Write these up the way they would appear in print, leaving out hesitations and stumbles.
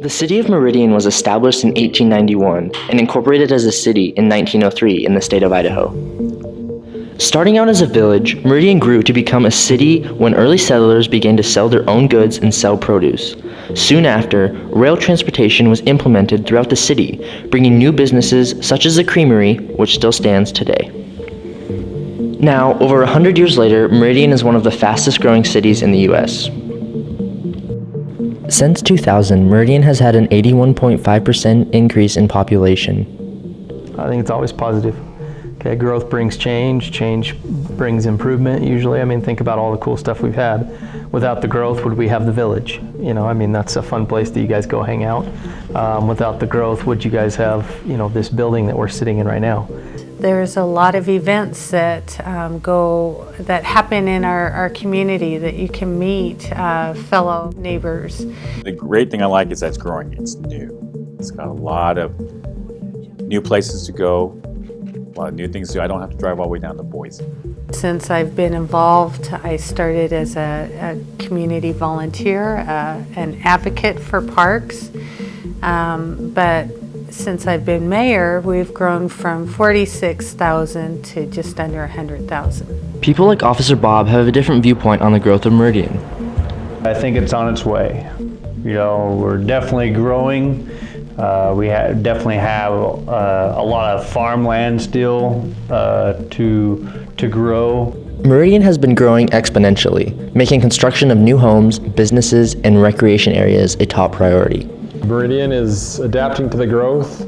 The city of Meridian was established in 1891 and incorporated as a city in 1903 in the state of Idaho. Starting out as a village, Meridian grew to become a city when early settlers began to sell their own goods and sell produce. Soon after, rail transportation was implemented throughout the city, bringing new businesses such as the creamery, which still stands today. Now, over 100 years later, Meridian is one of the fastest growing cities in the U.S. Since 2000, Meridian has had an 81.5% increase in population. I think it's always positive. Okay, growth brings change brings improvement usually. I mean, think about all the cool stuff we've had. Without the growth, would we have the village? You know, I mean, that's a fun place that you guys go hang out. Without the growth, would you guys have, you know, this building that we're sitting in right now? There's a lot of events that happen in our community that you can meet fellow neighbors. The great thing I like is that it's growing. It's new. It's got a lot of new places to go, a lot of new things to do. I don't have to drive all the way down to Boise. Since I've been involved, I started as a community volunteer, an advocate for parks, but since I've been mayor, we've grown from 46,000 to just under 100,000. People like Officer Bob have a different viewpoint on the growth of Meridian. I think it's on its way. You know, we're definitely growing. We definitely have a lot of farmland still to grow. Meridian has been growing exponentially, making construction of new homes, businesses, and recreation areas a top priority. Meridian is adapting to the growth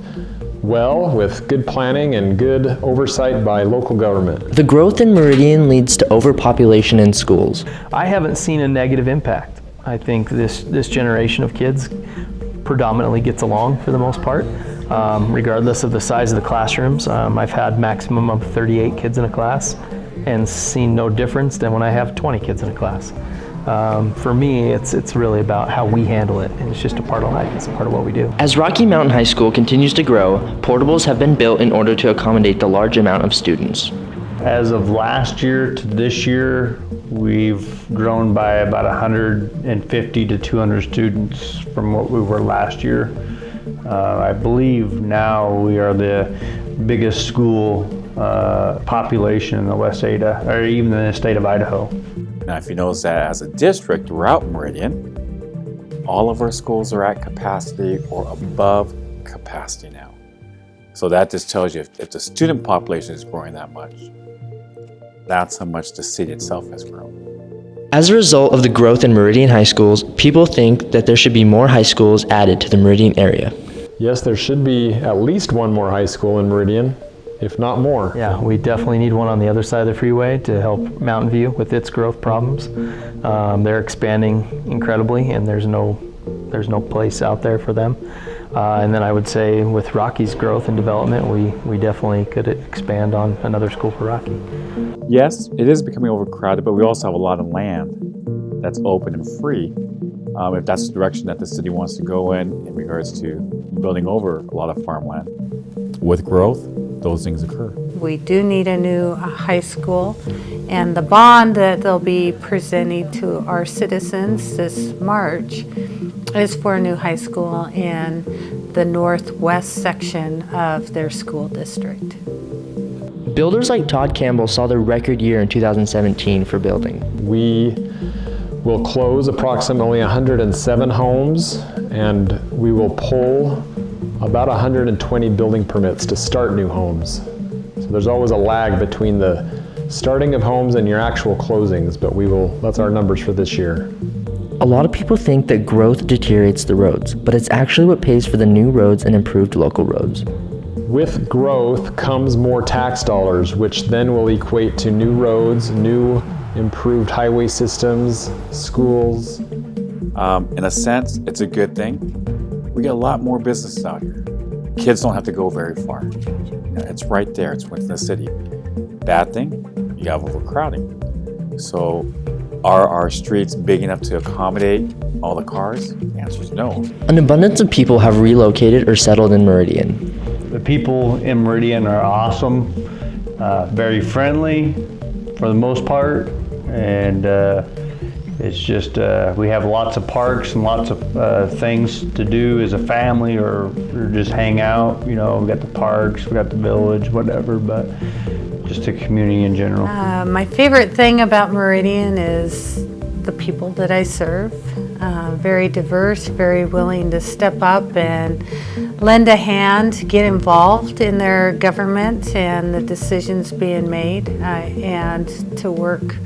well with good planning and good oversight by local government. The growth in Meridian leads to overpopulation in schools. I haven't seen a negative impact. I think this generation of kids predominantly gets along for the most part, regardless of the size of the classrooms. I've had maximum of 38 kids in a class and seen no difference than when I have 20 kids in a class. For me, it's really about how we handle it, and it's just a part of life. It's a part of what we do. As Rocky Mountain High School continues to grow, portables have been built in order to accommodate the large amount of students. As of last year to this year, we've grown by about 150 to 200 students from what we were last year. I believe now we are the biggest school population in the West Ada, or even in the state of Idaho. Now, if you notice that as a district throughout Meridian, all of our schools are at capacity or above capacity now. So that just tells you if the student population is growing that much, that's how much the city itself has grown. As a result of the growth in Meridian high schools, people think that there should be more high schools added to the Meridian area. Yes, there should be at least one more high school in Meridian, if not more. Yeah, we definitely need one on the other side of the freeway to help Mountain View with its growth problems. They're expanding incredibly, and there's no place out there for them. And then I would say with Rocky's growth and development, we definitely could expand on another school for Rocky. Yes, it is becoming overcrowded, but we also have a lot of land that's open and free. If that's the direction that the city wants to go in regards to building over a lot of farmland. With growth, those things occur. We do need a new high school, and the bond that they'll be presenting to our citizens this March is for a new high school in the northwest section of their school district. Builders like Todd Campbell saw their record year in 2017 for building. We will close approximately 107 homes, and we will pull about 120 building permits to start new homes. So there's always a lag between the starting of homes and your actual closings, but that's our numbers for this year. A lot of people think that growth deteriorates the roads, but it's actually what pays for the new roads and improved local roads. With growth comes more tax dollars, which then will equate to new roads, new improved highway systems, schools. In a sense, it's a good thing. We get a lot more businesses out here. Kids don't have to go very far. You know, it's right there, it's within the city. Bad thing, you have overcrowding. So are our streets big enough to accommodate all the cars? The answer is no. An abundance of people have relocated or settled in Meridian. The people in Meridian are awesome, very friendly for the most part, and It's just, we have lots of parks and lots of things to do as a family or just hang out. You know, we got the parks, we got the village, whatever, but just a community in general. My favorite thing about Meridian is the people that I serve. Very diverse, very willing to step up and lend a hand, get involved in their government and the decisions being made, and to work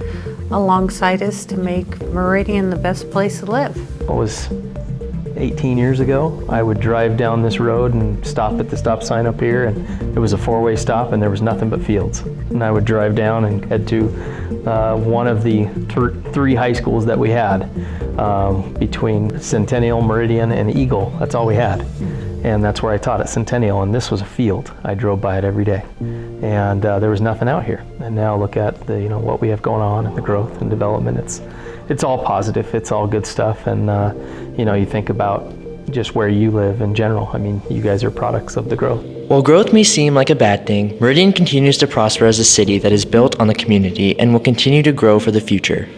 alongside us to make Meridian the best place to live. It was 18 years ago. I would drive down this road and stop at the stop sign up here, and it was a four-way stop and there was nothing but fields. And I would drive down and head to one of the three high schools that we had between Centennial, Meridian, and Eagle. That's all we had. And that's where I taught at Centennial, and this was a field. I drove by it every day. And there was nothing out here. And now look at the, you know, what we have going on and the growth and development. It's all positive. It's all good stuff. And you know, you think about just where you live in general. I mean, you guys are products of the growth. While growth may seem like a bad thing, Meridian continues to prosper as a city that is built on the community and will continue to grow for the future.